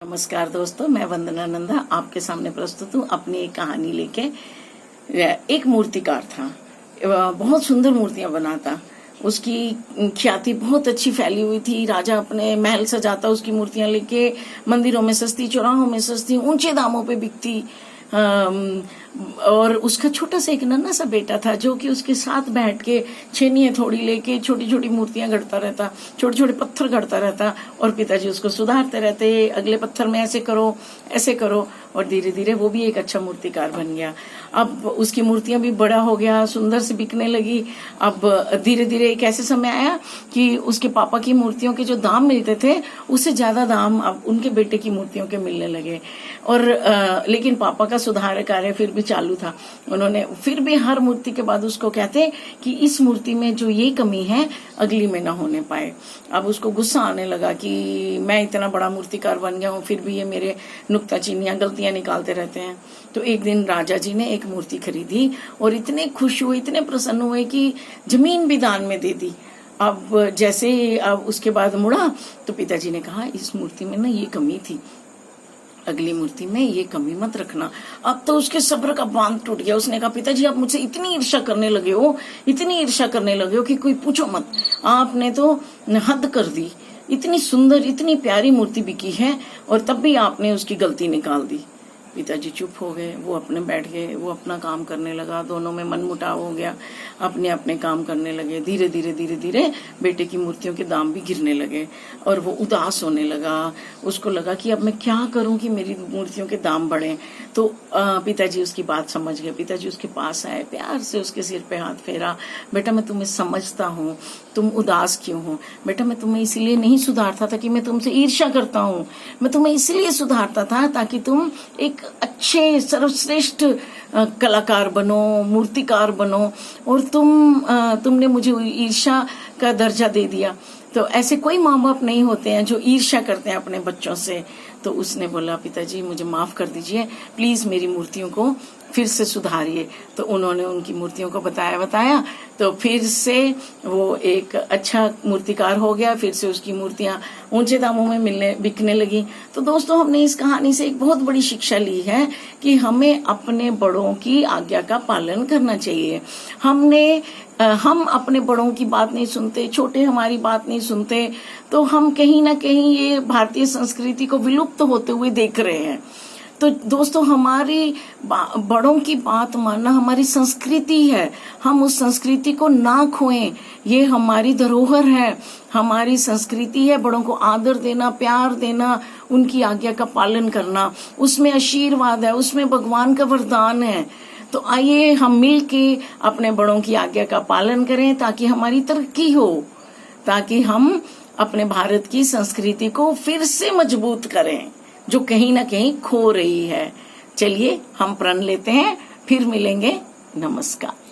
नमस्कार दोस्तों, मैं वंदना नंदा आपके सामने प्रस्तुत हूँ अपनी एक कहानी लेके। एक मूर्तिकार था, बहुत सुंदर मूर्तियां बनाता। उसकी ख्याति बहुत अच्छी फैली हुई थी। राजा अपने महल सजाता, उसकी मूर्तियां लेके मंदिरों में सस्ती, चौराहों में सस्ती, ऊंचे दामों पे बिकती। और उसका छोटा सा एक नन्हा सा बेटा था जो कि उसके साथ बैठ के छेनियाँ थोड़ी लेके छोटी छोटी मूर्तियां गढ़ता रहता, छोटे छोटे पत्थर गढ़ता रहता। और पिताजी उसको सुधारते रहते, अगले पत्थर में ऐसे करो ऐसे करो। और धीरे धीरे वो भी एक अच्छा मूर्तिकार बन गया। अब उसकी मूर्तियां भी बड़ा हो गया, सुंदर से बिकने लगी। अब धीरे धीरे एक ऐसे समय आया कि उसके पापा की मूर्तियों के जो दाम मिलते थे उससे ज्यादा दाम अब उनके बेटे की मूर्तियों के मिलने लगे। और लेकिन पापा का सुधार कार्य फिर भी चालू था। उन्होंने फिर भी हर मूर्ति के बाद उसको कहते कि इस मूर्ति में जो ये कमी है अगली में ना होने पाए। अब उसको गुस्सा आने लगा कि मैं इतना बड़ा मूर्तिकार बन गया हूँ, फिर भी ये मेरे नुक्ताचीनियां, गलतियां निकालते रहते हैं। तो एक दिन राजा जी ने एक मूर्ति खरीदी और इतने खुश हुए, इतने प्रसन्न हुए कि जमीन भी दान में दे दी। अब जैसे अब उसके बाद मुड़ा तो पिताजी ने कहा इस मूर्ति में ना ये कमी थी, अगली मूर्ति में ये कमी मत रखना। अब तो उसके सब्र का बांध टूट गया। उसने कहा पिताजी आप मुझसे इतनी ईर्ष्या करने लगे हो, इतनी ईर्ष्या करने लगे हो कि कोई पूछो मत। आपने तो हद कर दी। इतनी सुंदर, इतनी प्यारी मूर्ति बिकी है और तब भी आपने उसकी गलती निकाल दी। पिताजी चुप हो गए, वो अपने बैठ गए, वो अपना काम करने लगा। दोनों में मनमुटाव हो गया, अपने अपने काम करने लगे। धीरे धीरे धीरे धीरे बेटे की मूर्तियों के दाम भी गिरने लगे और वो उदास होने लगा। उसको लगा कि अब मैं क्या करूं कि मेरी मूर्तियों के दाम बढ़े। तो पिताजी उसकी बात समझ गए। पिताजी उसके पास आए, प्यार से उसके सिर पे हाथ फेरा। बेटा मैं तुम्हें समझता हूँ, तुम उदास क्यों हो। बेटा मैं तुम्हें इसलिए नहीं सुधारता था कि मैं तुमसे ईर्ष्या करता हूँ, मैं तुम्हें इसलिए सुधारता था ताकि तुम एक अच्छे सर्वश्रेष्ठ कलाकार बनो, मूर्तिकार बनो। और तुमने मुझे ईर्ष्या का दर्जा दे दिया। तो ऐसे कोई माँ बाप नहीं होते हैं जो ईर्ष्या करते हैं अपने बच्चों से। तो उसने बोला पिताजी मुझे माफ कर दीजिए, प्लीज मेरी मूर्तियों को फिर से सुधारिए। तो उन्होंने उनकी मूर्तियों को बताया तो फिर से वो एक अच्छा मूर्तिकार हो गया। फिर से उसकी मूर्तियां ऊंचे दामों में बिकने लगी। तो दोस्तों हमने इस कहानी से एक बहुत बड़ी शिक्षा ली है कि हमें अपने बड़ों की आज्ञा का पालन करना चाहिए। हम अपने बड़ों की बात नहीं सुनते, छोटे हमारी बात नहीं सुनते, तो हम कहीं ना कहीं ये भारतीय संस्कृति को विलुप्त होते हुए देख रहे हैं। तो दोस्तों हमारी बड़ों की बात मानना हमारी संस्कृति है। हम उस संस्कृति को ना खोएं, ये हमारी धरोहर है, हमारी संस्कृति है। बड़ों को आदर देना, प्यार देना, उनकी आज्ञा का पालन करना, उसमें आशीर्वाद है, उसमें भगवान का वरदान है। तो आइए हम मिल के अपने बड़ों की आज्ञा का पालन करें ताकि हमारी तरक्की हो, ताकि हम अपने भारत की संस्कृति को फिर से मजबूत करें जो कहीं ना कहीं खो रही है। चलिए हम प्रण लेते हैं, फिर मिलेंगे। नमस्कार।